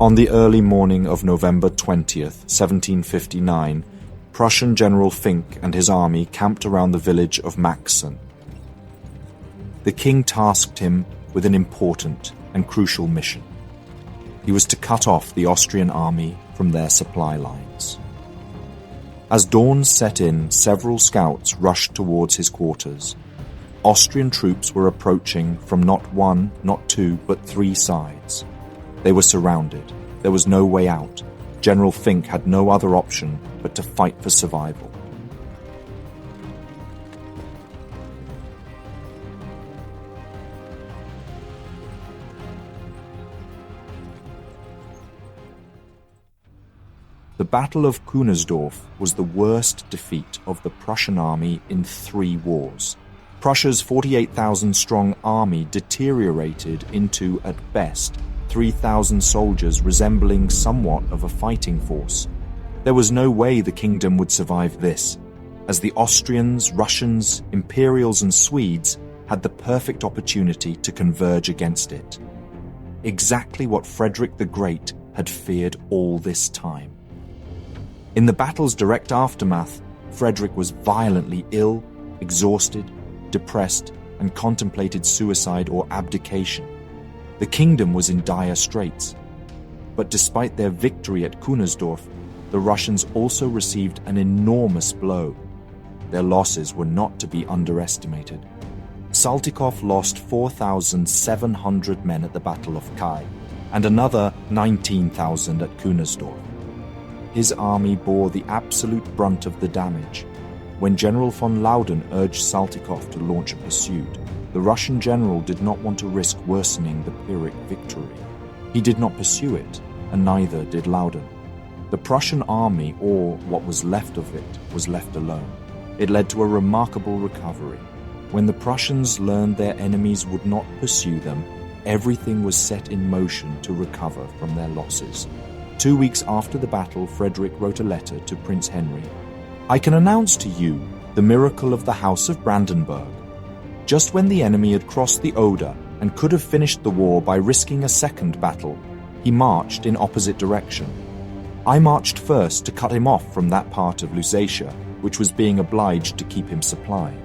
On the early morning of November 20th, 1759, Prussian General Finck and his army camped around the village of Maxen. The king tasked him with an important and crucial mission. He was to cut off the Austrian army from their supply lines. As dawn set in, several scouts rushed towards his quarters. Austrian troops were approaching from not one, not two, but three sides. They were surrounded. There was no way out. General Finck had no other option but to fight for survival. The Battle of Kunersdorf was the worst defeat of the Prussian army in 3 wars. Prussia's 48,000-strong army deteriorated into, at best, 3,000 soldiers resembling somewhat of a fighting force. There was no way the kingdom would survive this, as the Austrians, Russians, Imperials and Swedes had the perfect opportunity to converge against it. Exactly what Frederick the Great had feared all this time. In the battle's direct aftermath, Frederick was violently ill, exhausted, depressed, and contemplated suicide or abdication. The kingdom was in dire straits. But despite their victory at Kunersdorf, the Russians also received an enormous blow. Their losses were not to be underestimated. Saltykov lost 4,700 men at the Battle of Kai, and another 19,000 at Kunersdorf. His army bore the absolute brunt of the damage. When General von Laudon urged Saltykov to launch a pursuit, the Russian general did not want to risk worsening the Pyrrhic victory. He did not pursue it, and neither did Laudon. The Prussian army, or what was left of it, was left alone. It led to a remarkable recovery. When the Prussians learned their enemies would not pursue them, everything was set in motion to recover from their losses. 2 weeks after the battle, Frederick wrote a letter to Prince Henry. "I can announce to you the miracle of the House of Brandenburg. Just when the enemy had crossed the Oder and could have finished the war by risking a second battle, he marched in opposite direction. I marched first to cut him off from that part of Lusatia, which was being obliged to keep him supplied.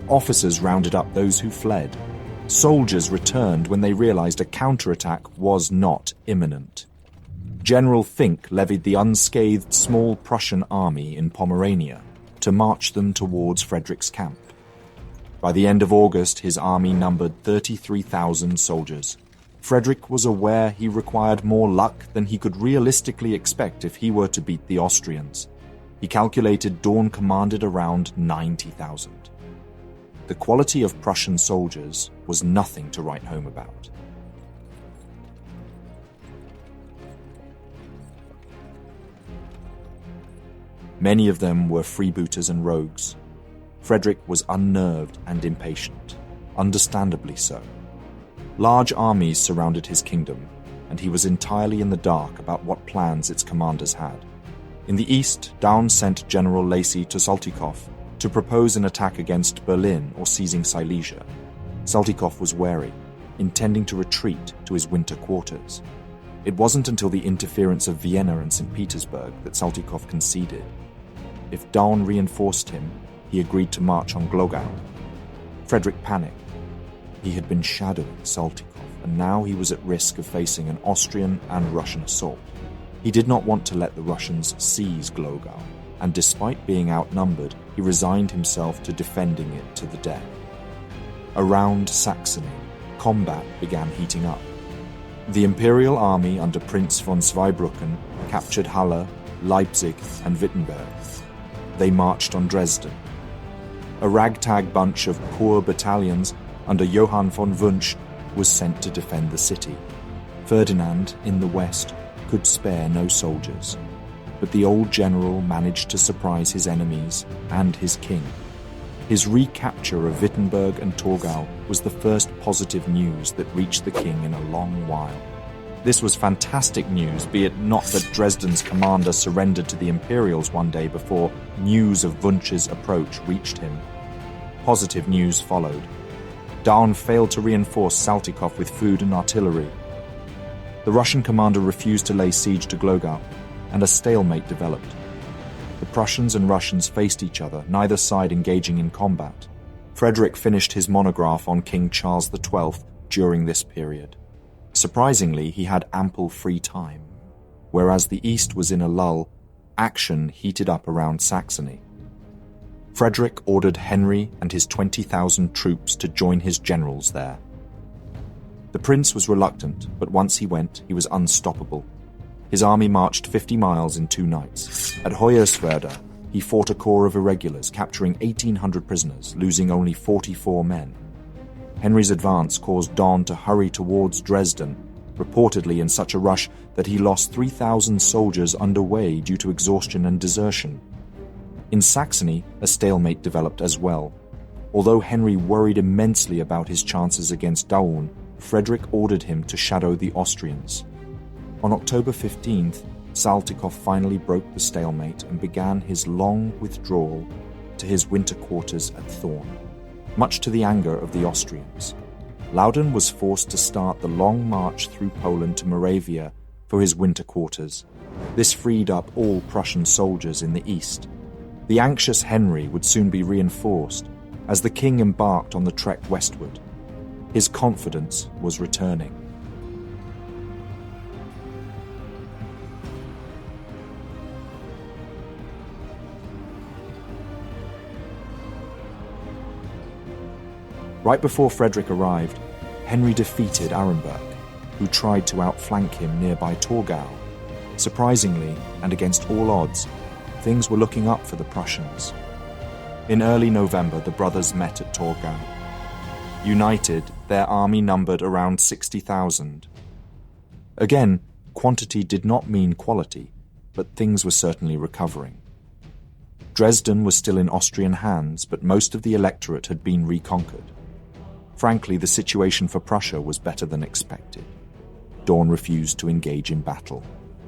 Officers rounded up those who fled. Soldiers returned when they realized a counterattack was not imminent. General Finck levied the unscathed small Prussian army in Pomerania to march them towards Frederick's camp. By the end of August, his army numbered 33,000 soldiers. Frederick was aware he required more luck than he could realistically expect if he were to beat the Austrians. He calculated Daun commanded around 90,000. The quality of Prussian soldiers was nothing to write home about. Many of them were freebooters and rogues. Frederick was unnerved and impatient, understandably so. Large armies surrounded his kingdom, and he was entirely in the dark about what plans its commanders had. In the east, Daun sent General Lacy to Saltykov to propose an attack against Berlin or seizing Silesia. Saltykov was wary, intending to retreat to his winter quarters. It wasn't until the interference of Vienna and St. Petersburg that Saltykov conceded. If Daun reinforced him, he agreed to march on Glogau. Frederick panicked. He had been shadowing Saltykov, and now he was at risk of facing an Austrian and Russian assault. He did not want to let the Russians seize Glogau, and despite being outnumbered, he resigned himself to defending it to the death. Around Saxony, combat began heating up. The Imperial army under Prince von Zweibrücken captured Halle, Leipzig, and Wittenberg. They marched on Dresden. A ragtag bunch of poor battalions under Johann von Wunsch was sent to defend the city. Ferdinand, in the west, could spare no soldiers, but the old general managed to surprise his enemies and his king. His recapture of Wittenberg and Torgau was the first positive news that reached the king in a long while. This was fantastic news, be it not that Dresden's commander surrendered to the Imperials one day before news of Wunsch's approach reached him. Positive news followed. Daun failed to reinforce Saltykov with food and artillery. The Russian commander refused to lay siege to Glogau, and a stalemate developed. The Prussians and Russians faced each other, neither side engaging in combat. Frederick finished his monograph on King Charles XII during this period. Surprisingly, he had ample free time. Whereas the East was in a lull, action heated up around Saxony. Frederick ordered Henry and his 20,000 troops to join his generals there. The prince was reluctant, but once he went, he was unstoppable. His army marched 50 miles in 2 nights. At Hoyerswerda, he fought a corps of irregulars, capturing 1,800 prisoners, losing only 44 men. Henry's advance caused Daun to hurry towards Dresden, reportedly in such a rush that he lost 3,000 soldiers underway due to exhaustion and desertion. In Saxony, a stalemate developed as well. Although Henry worried immensely about his chances against Daun, Frederick ordered him to shadow the Austrians. On October 15th, Saltykov finally broke the stalemate and began his long withdrawal to his winter quarters at Thorn, much to the anger of the Austrians. Laudon was forced to start the long march through Poland to Moravia for his winter quarters. This freed up all Prussian soldiers in the east. The anxious Henry would soon be reinforced as the king embarked on the trek westward. His confidence was returning. Right before Frederick arrived, Henry defeated Arenberg, who tried to outflank him nearby Torgau. Surprisingly, and against all odds, things were looking up for the Prussians. In early November, the brothers met at Torgau. United, their army numbered around 60,000. Again, quantity did not mean quality, but things were certainly recovering. Dresden was still in Austrian hands, but most of the electorate had been reconquered. Frankly, the situation for Prussia was better than expected. Daun refused to engage in battle.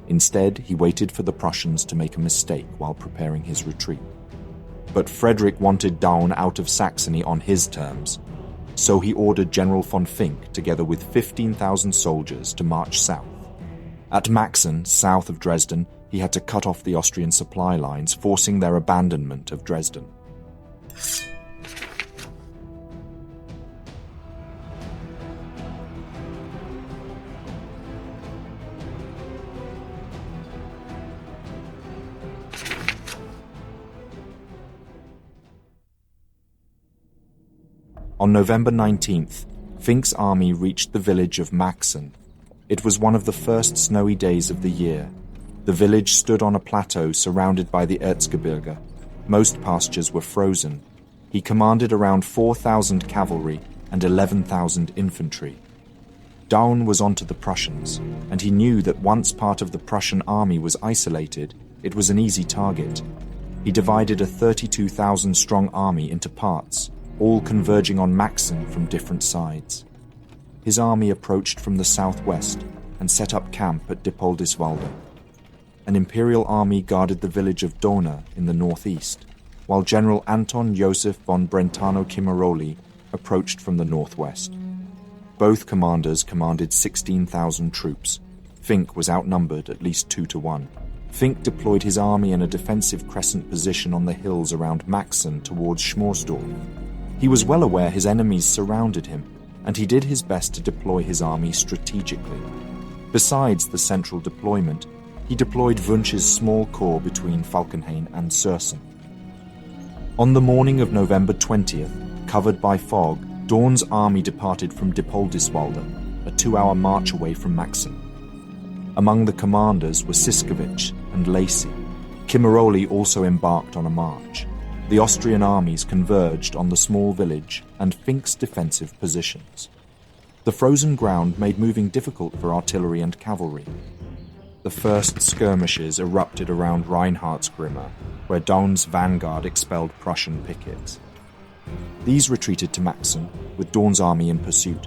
Instead, he waited for the Prussians to make a mistake while preparing his retreat. But Frederick wanted Daun out of Saxony on his terms, so he ordered General von Finck together with 15,000 soldiers to march south. At Maxen, south of Dresden, he had to cut off the Austrian supply lines, forcing their abandonment of Dresden. On November 19th, Finck's army reached the village of Maxen. It was one of the first snowy days of the year. The village stood on a plateau surrounded by the Erzgebirge. Most pastures were frozen. He commanded around 4,000 cavalry and 11,000 infantry. Daun was onto the Prussians, and he knew that once part of the Prussian army was isolated, it was an easy target. He divided a 32,000-strong army into parts, all converging on Maxen from different sides. His army approached from the southwest and set up camp at Dippoldiswalde. An imperial army guarded the village of Dohna in the northeast, while General Anton Joseph von Brentano-Cimaroli approached from the northwest. Both commanders commanded 16,000 troops. Finck was outnumbered at least 2-1. Finck deployed his army in a defensive crescent position on the hills around Maxen towards Schmorsdorf. He was well aware his enemies surrounded him, and he did his best to deploy his army strategically. Besides the central deployment, he deployed Wünsch's small corps between Falkenhayn and Sürsen. On the morning of November 20th, covered by fog, Daun's army departed from Dippoldiswalde, a 2-hour march away from Maxen. Among the commanders were Siskevich and Lacy. Cimaroli also embarked on a march. The Austrian armies converged on the small village and Finck's defensive positions. The frozen ground made moving difficult for artillery and cavalry. The first skirmishes erupted around Reinhardsgrimma, where Daun's vanguard expelled Prussian pickets. These retreated to Maxen, with Daun's army in pursuit.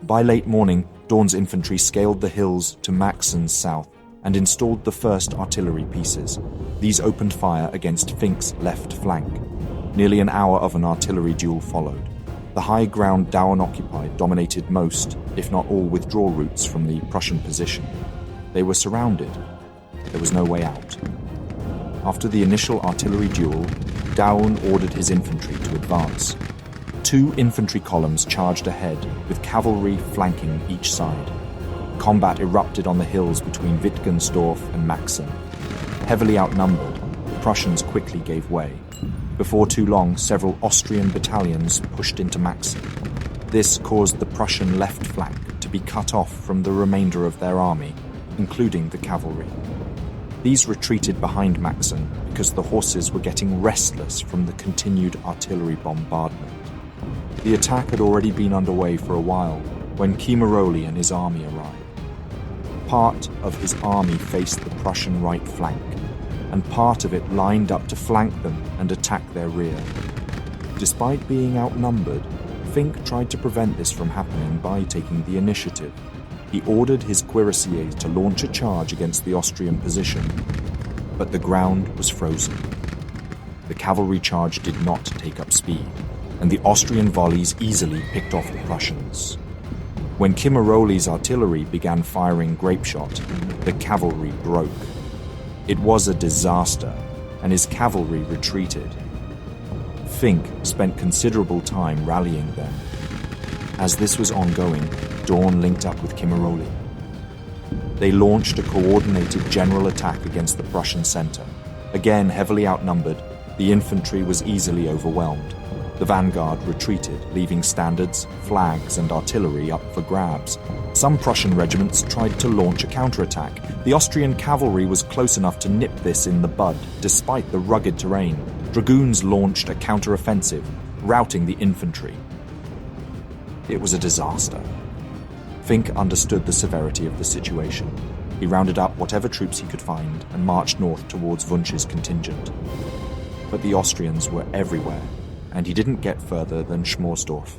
By late morning, Daun's infantry scaled the hills to Maxen's south and installed the first artillery pieces. These opened fire against Finck's left flank. Nearly an hour of an artillery duel followed. The high ground Daun occupied dominated most, if not all, withdrawal routes from the Prussian position. They were surrounded. There was no way out. After the initial artillery duel, Daun ordered his infantry to advance. 2 infantry columns charged ahead, with cavalry flanking each side. Combat erupted on the hills between Kunersdorf and Maxen. Heavily outnumbered, the Prussians quickly gave way. Before too long, several Austrian battalions pushed into Maxen. This caused the Prussian left flank to be cut off from the remainder of their army, including the cavalry. These retreated behind Maxen because the horses were getting restless from the continued artillery bombardment. The attack had already been underway for a while when Kunersdorf and his army arrived. Part of his army faced the Prussian right flank, and part of it lined up to flank them and attack their rear. Despite being outnumbered, Finck tried to prevent this from happening by taking the initiative. He ordered his cuirassiers to launch a charge against the Austrian position, but the ground was frozen. The cavalry charge did not take up speed, and the Austrian volleys easily picked off the Prussians. When Kunersdorf's artillery began firing grapeshot, the cavalry broke. It was a disaster, and his cavalry retreated. Finck spent considerable time rallying them. As this was ongoing, Daun linked up with Kunersdorf. They launched a coordinated general attack against the Prussian center. Again heavily outnumbered, the infantry was easily overwhelmed. The vanguard retreated, leaving standards, flags, and artillery up for grabs. Some Prussian regiments tried to launch a counterattack. The Austrian cavalry was close enough to nip this in the bud, despite the rugged terrain. Dragoons launched a counteroffensive, routing the infantry. It was a disaster. Finck understood the severity of the situation. He rounded up whatever troops he could find and marched north towards Wunsch's contingent. But the Austrians were everywhere, and he didn't get further than Schmorsdorf.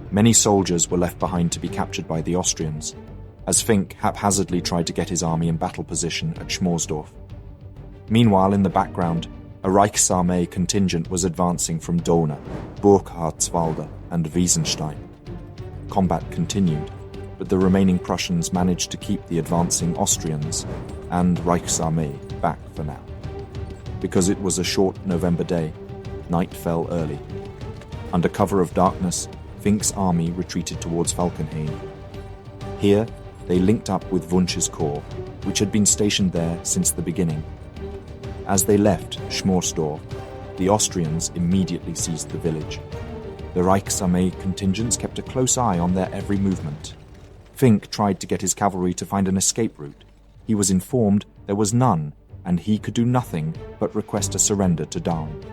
Many soldiers were left behind to be captured by the Austrians, as Finck haphazardly tried to get his army in battle position at Schmorsdorf. Meanwhile, in the background, a Reichsarmee contingent was advancing from Dohna, Burghardswalde, and Wiesenstein. Combat continued, but the remaining Prussians managed to keep the advancing Austrians and Reichsarmee back for now. Because it was a short November day, night fell early. Under cover of darkness, Finck's army retreated towards Falkenhayn. Here, they linked up with Wunsch's corps, which had been stationed there since the beginning. As they left Schmorsdorf, the Austrians immediately seized the village. The Reichsarmee contingents kept a close eye on their every movement. Finck tried to get his cavalry to find an escape route. He was informed there was none, and he could do nothing but request a surrender to Daun.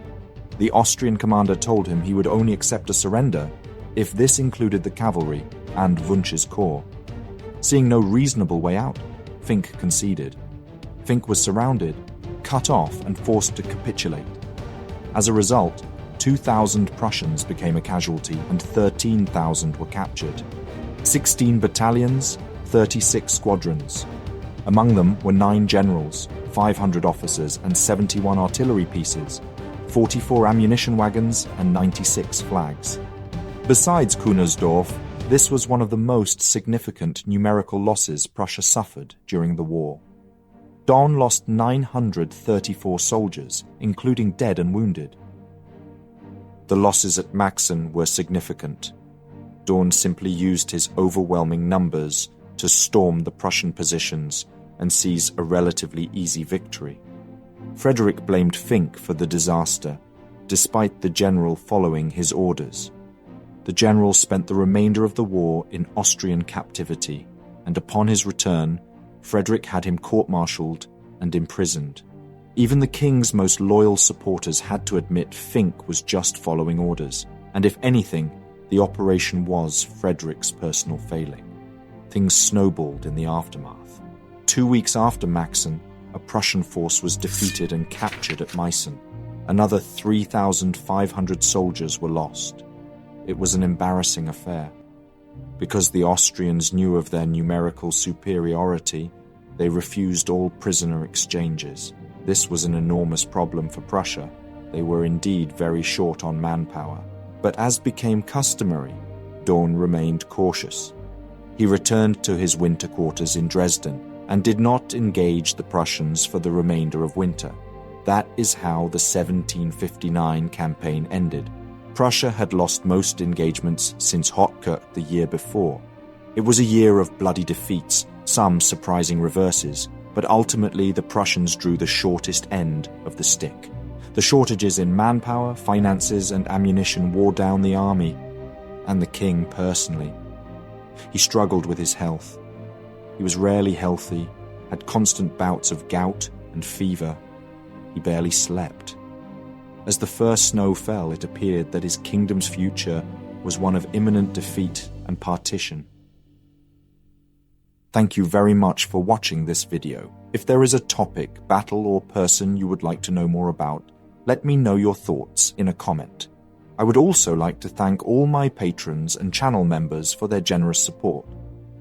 The Austrian commander told him he would only accept a surrender if this included the cavalry and Wunsch's corps. Seeing no reasonable way out, Finck conceded. Finck was surrounded, cut off, and forced to capitulate. As a result, 2,000 Prussians became a casualty and 13,000 were captured. 16 battalions, 36 squadrons. Among them were 9 generals, 500 officers, and 71 artillery pieces, 44 ammunition wagons, and 96 flags. Besides Kunersdorf, this was one of the most significant numerical losses Prussia suffered during the war. Daun lost 934 soldiers, including dead and wounded. The losses at Maxen were significant. Daun simply used his overwhelming numbers to storm the Prussian positions and seize a relatively easy victory. Frederick blamed Finck for the disaster, despite the general following his orders. The general spent the remainder of the war in Austrian captivity, and upon his return, Frederick had him court-martialed and imprisoned. Even the king's most loyal supporters had to admit Finck was just following orders, and if anything, the operation was Frederick's personal failing. Things snowballed in the aftermath. 2 weeks after Maxen, a Prussian force was defeated and captured at Meissen. Another 3,500 soldiers were lost. It was an embarrassing affair. Because the Austrians knew of their numerical superiority, they refused all prisoner exchanges. This was an enormous problem for Prussia. They were indeed very short on manpower. But as became customary, Daun remained cautious. He returned to his winter quarters in Dresden and did not engage the Prussians for the remainder of winter. That is how the 1759 campaign ended. Prussia had lost most engagements since Hochkirch the year before. It was a year of bloody defeats, some surprising reverses, but ultimately the Prussians drew the shortest end of the stick. The shortages in manpower, finances, and ammunition wore down the army, and the king personally. He struggled with his health. He was rarely healthy, had constant bouts of gout and fever. He barely slept. As the first snow fell, it appeared that his kingdom's future was one of imminent defeat and partition. Thank you very much for watching this video. If there is a topic, battle, or person you would like to know more about, let me know your thoughts in a comment. I would also like to thank all my patrons and channel members for their generous support.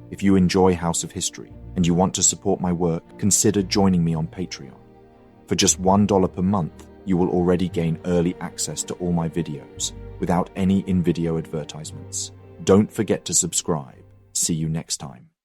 If you enjoy House of History and you want to support my work, consider joining me on Patreon. For just $1 per month, you will already gain early access to all my videos without any in-video advertisements. Don't forget to subscribe. See you next time.